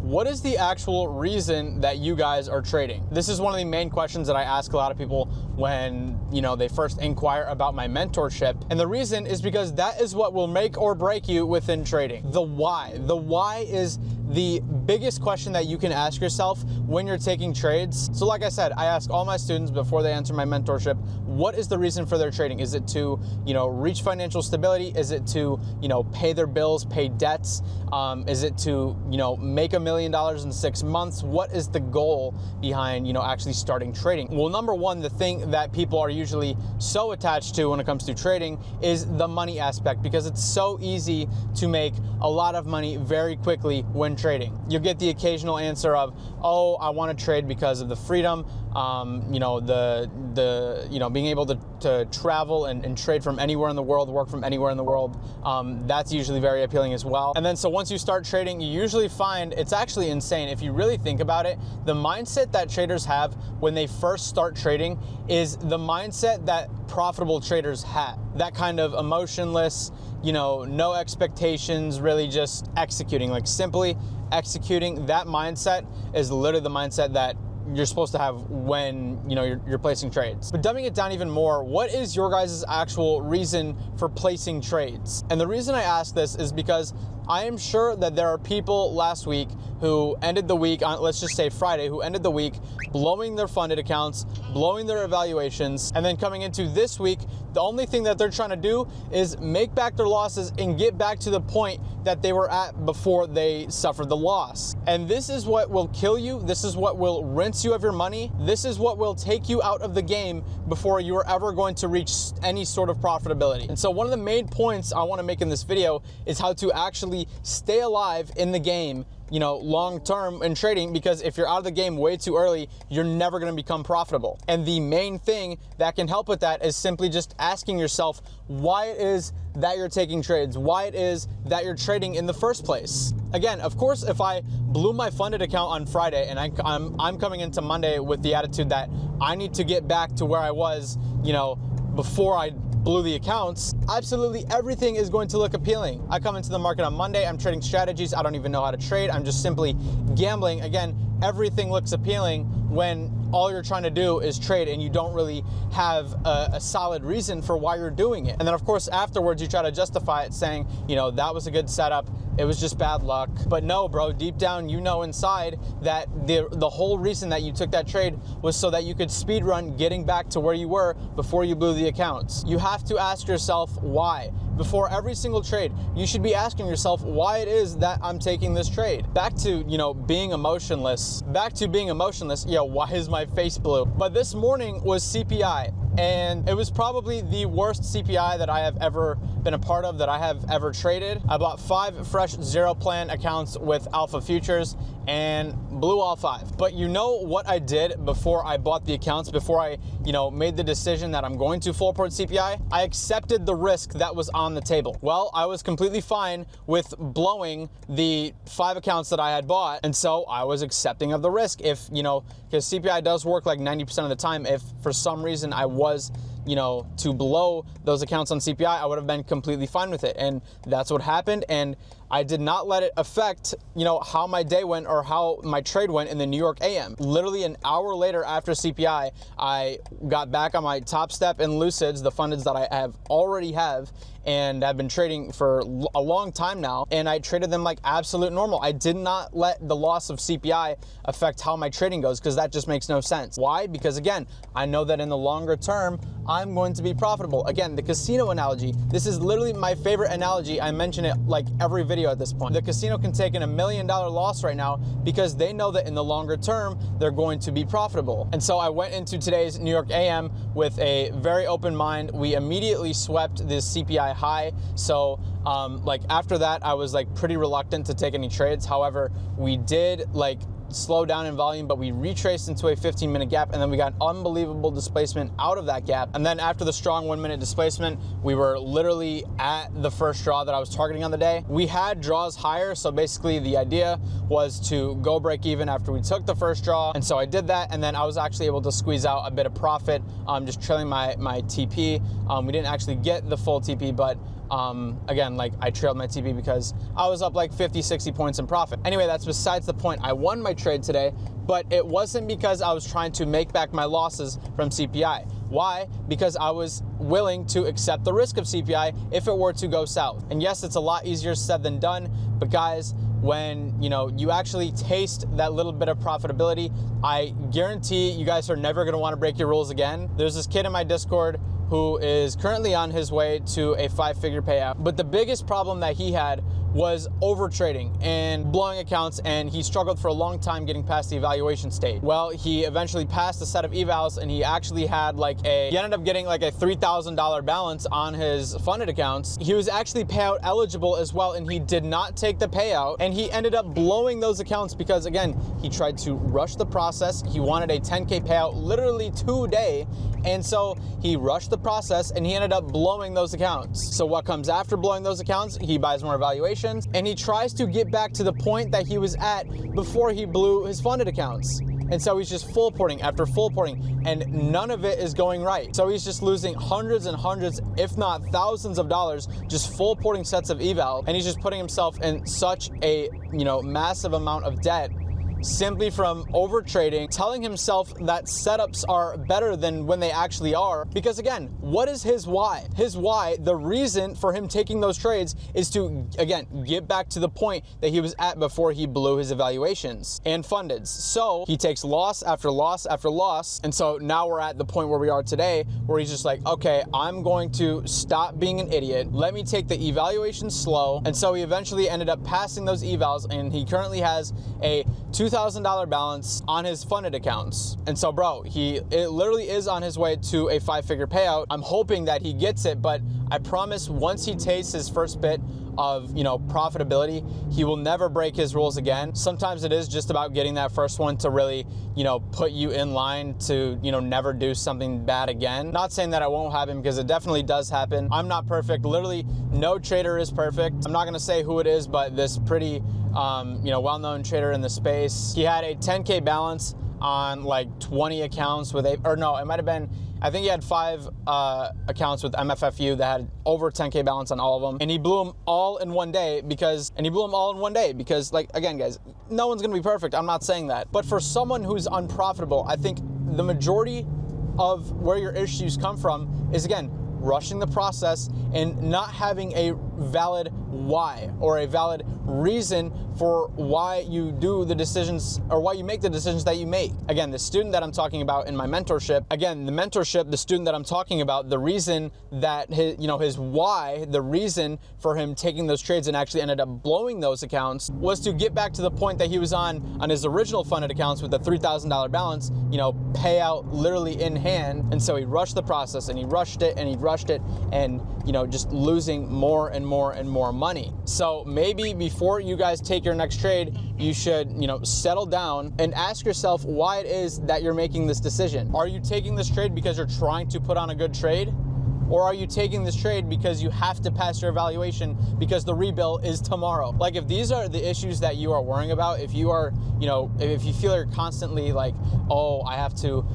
what is the actual reason that you guys are trading? This is one of the main questions that I ask a lot of people when, they first inquire about my mentorship. And the reason is because that is what will make or break you within trading. The why. The why is the biggest question that you can ask yourself when you're taking trades. So like I said, I ask all my students before they enter my mentorship, what is the reason for their trading? Is it to, reach financial stability? Is it to, pay their bills, pay debts? Is it to, make $1 million in 6 months? What is the goal behind, actually starting trading? Well, number one, the thing that people are usually so attached to when it comes to trading is the money aspect, because it's so easy to make a lot of money very quickly when trading. You'll get the occasional answer of, oh, I want to trade because of the freedom, being able to travel and trade from anywhere in the world, work from anywhere in the world. That's usually very appealing as well. And then so once you start trading, you usually find it's actually insane. If you really think about it, the mindset that traders have when they first start trading is the mindset that profitable traders have. That kind of emotionless, no expectations, really just executing, like simply executing. That mindset is literally the mindset that you're supposed to have when you're placing trades. But dumbing it down even more, what is your guys' actual reason for placing trades? And the reason I ask this is because I am sure that there are people last week who ended the week on, let's just say Friday, who ended the week blowing their funded accounts, blowing their evaluations, and then coming into this week, the only thing that they're trying to do is make back their losses and get back to the point that they were at before they suffered the loss. And this is what will kill you. This is what will rinse you of your money. This is what will take you out of the game before you are ever going to reach any sort of profitability. And so one of the main points I want to make in this video is how to actually stay alive in the game, long term in trading, because if you're out of the game way too early, you're never going to become profitable. And the main thing that can help with that is simply just asking yourself why it is that you're taking trades, why it is that you're trading in the first place. Again, of course, if I blew my funded account on Friday and I'm coming into Monday with the attitude that I need to get back to where I was, before I blew the accounts, absolutely everything is going to look appealing. I come into the market on Monday, I'm trading strategies, I don't even know how to trade, I'm just simply gambling. Again, everything looks appealing when all you're trying to do is trade and you don't really have a solid reason for why you're doing it. And then of course afterwards you try to justify it saying, that was a good setup, it was just bad luck. But no, bro, deep down inside that the whole reason that you took that trade was so that you could speed run getting back to where you were before you blew the accounts. You have to ask yourself why. Before every single trade, you should be asking yourself why it is that I'm taking this trade. Back to, being emotionless. Why is my face blue? But this morning was CPI, and it was probably the worst CPI that I have ever been a part of, that I have ever traded. I bought 5 fresh zero plan accounts with Alpha Futures and blew all 5. But you know what I did before I bought the accounts, before I, made the decision that I'm going to full port CPI? I accepted the risk that was on the table. Well, I was completely fine with blowing the 5 accounts that I had bought, and so I was accepting of the risk. If, because CPI does work like 90% of the time, if for some reason I was, to blow those accounts on CPI, I would have been completely fine with it. And that's what happened. And I did not let it affect, how my day went or how my trade went in the New York AM. Literally an hour later after CPI, I got back on my Top Step and Lucids, the fundeds that I already have, and I've been trading for a long time now, and I traded them like absolute normal. I did not let the loss of CPI affect how my trading goes, because that just makes no sense. Why? Because again, I know that in the longer term, I'm going to be profitable. Again, the casino analogy, this is literally my favorite analogy. I mention it like every video at this point. The casino can take in $1 million loss right now because they know that in the longer term, they're going to be profitable. And so I went into today's New York AM with a very open mind. We immediately swept this CPI high. So after that, I was like pretty reluctant to take any trades. However, we did slow down in volume, but we retraced into a 15-minute gap, and then we got unbelievable displacement out of that gap. And then after the strong 1-minute displacement, we were literally at the first draw that I was targeting on the day. We had draws higher, so basically the idea was to go break even after we took the first draw, and so I did that, and then I was actually able to squeeze out a bit of profit, just trailing my TP. We didn't actually get the full TP, but again, like I trailed my TP because I was up like 50, 60 points in profit. Anyway, that's besides the point. I won my trade today, but it wasn't because I was trying to make back my losses from CPI. Why? Because I was willing to accept the risk of CPI if it were to go south. And yes, it's a lot easier said than done, but guys, when you actually taste that little bit of profitability, I guarantee you guys are never gonna wanna break your rules again. There's this kid in my Discord who is currently on his way to a 5-figure payout. But the biggest problem that he had was over trading and blowing accounts, and he struggled for a long time getting past the evaluation stage. Well, he eventually passed a set of evals, and he actually had he ended up getting like a $3,000 balance on his funded accounts. He was actually payout eligible as well, and he did not take the payout, and he ended up blowing those accounts because, again, he tried to rush the process. He wanted a 10K payout literally today, and so he rushed the process and he ended up blowing those accounts. So what comes after blowing those accounts? He buys more evaluations and he tries to get back to the point that he was at before he blew his funded accounts. And so he's just full porting after full porting, and none of it is going right. So he's just losing hundreds and hundreds, if not thousands of dollars, just full porting sets of eval, and he's just putting himself in such a massive amount of debt simply from over trading, telling himself that setups are better than when they actually are. Because again, what is his why? His why, the reason for him taking those trades is to, again, get back to the point that he was at before he blew his evaluations and fundeds. So he takes loss after loss after loss. And so now we're at the point where we are today, where he's just like, okay, I'm going to stop being an idiot. Let me take the evaluation slow. And so he eventually ended up passing those evals, and he currently has a $2,000 balance on his funded accounts. And so, bro, it literally is on his way to a 5-figure payout. I'm hoping that he gets it, but I promise once he tastes his first bit of profitability, he will never break his rules again. Sometimes it is just about getting that first one to really put you in line to never do something bad again. Not saying that it won't happen, because it definitely does happen. I'm not perfect. Literally no trader is perfect. I'm not gonna say who it is, but this pretty well-known trader in the space, he had a 10K balance on like 20 accounts with it might have been, I think he had 5 accounts with MFFU that had over 10K balance on all of them, and he blew them all in one day because like, again, guys, no one's gonna be perfect. I'm not saying that, but for someone who's unprofitable, I think the majority of where your issues come from is, again, rushing the process and not having a valid why or a valid reason for why you do the decisions or why you make the decisions that you make. Again, the student that I'm talking about in my mentorship, the student that I'm talking about, the reason that his why, the reason for him taking those trades and actually ended up blowing those accounts was to get back to the point that he was on his original funded accounts with the $3,000 balance, payout literally in hand. And so he rushed the process and he rushed it and just losing more and more and more money. So maybe before you guys take your next trade, you should, settle down and ask yourself why it is that you're making this decision. Are you taking this trade because you're trying to put on a good trade? Or are you taking this trade because you have to pass your evaluation because the rebill is tomorrow? Like, if these are the issues that you are worrying about, if you are, if you feel you're constantly like, oh, I have to,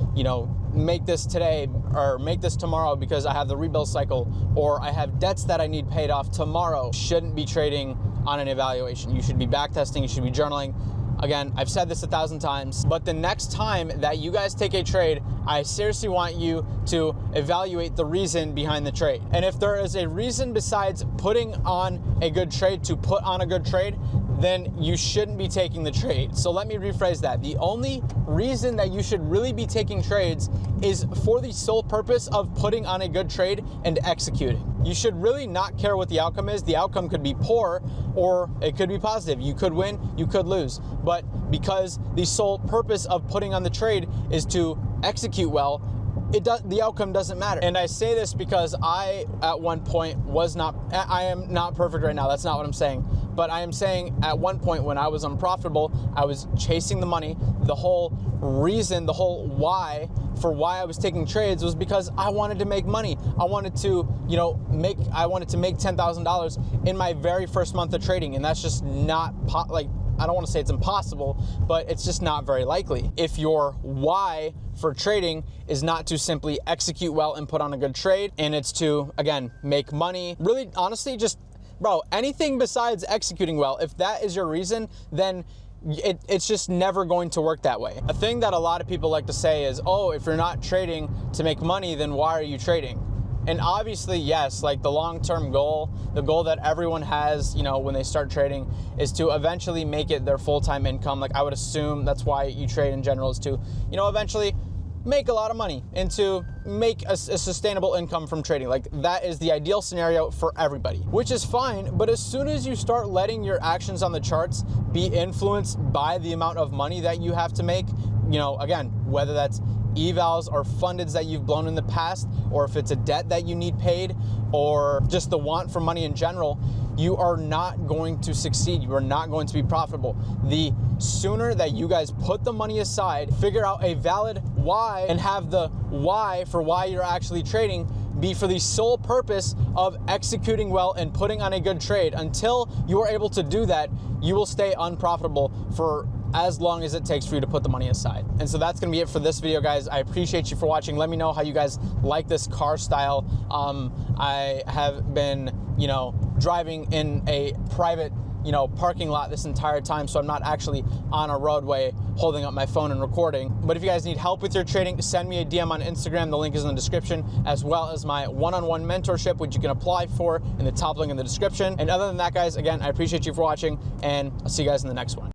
make this today or make this tomorrow because I have the rebill cycle, or I have debts that I need paid off tomorrow, shouldn't be trading on an evaluation. You should be back testing, you should be journaling. Again, I've said this 1,000 times, but the next time that you guys take a trade, I seriously want you to evaluate the reason behind the trade. And if there is a reason besides putting on a good trade to put on a good trade, then you shouldn't be taking the trade. So let me rephrase that. The only reason that you should really be taking trades is for the sole purpose of putting on a good trade and executing. You should really not care what the outcome is. The outcome could be poor or it could be positive. You could win, you could lose. But because the sole purpose of putting on the trade is to execute well, the outcome doesn't matter. And I say this because I, at one point, I am not perfect right now. That's not what I'm saying. But I am saying at one point when I was unprofitable, I was chasing the money. The whole reason, the whole why for why I was taking trades was because I wanted to make money. I wanted to, make $10,000 in my very first month of trading. And that's just not, I don't want to say it's impossible, but it's just not very likely. If your why for trading is not to simply execute well and put on a good trade, and it's to, again, make money, really, honestly, just, bro, anything besides executing well, if that is your reason, then it's just never going to work that way. A thing that a lot of people like to say is, oh, if you're not trading to make money, then why are you trading? And obviously, yes, like the long-term goal, the goal that everyone has, you know, when they start trading is to eventually make it their full-time income. Like I would assume that's why you trade in general, is to, you know, eventually make a lot of money and to make a sustainable income from trading. Like that is the ideal scenario for everybody, which is fine. But as soon as you start letting your actions on the charts be influenced by the amount of money that you have to make, you know, again, whether that's evals or fundeds that you've blown in the past, or if it's a debt that you need paid, or just the want for money in general, you are not going to succeed. You are not going to be profitable. The sooner that you guys put the money aside, figure out a valid why, and have the why for why you're actually trading be for the sole purpose of executing well and putting on a good trade. Until you are able to do that, you will stay unprofitable for as long as it takes for you to put the money aside. And so that's gonna be it for this video, guys. I appreciate you for watching. Let me know how you guys like this car style. I have been, you know, driving in a private, you know, parking lot this entire time, so I'm not actually on a roadway holding up my phone and recording. But if you guys need help with your trading, send me a DM on Instagram. The link is in the description, as well as my one-on-one mentorship, which you can apply for in the top link in the description. And other than that, guys, again, I appreciate you for watching, and I'll see you guys in the next one.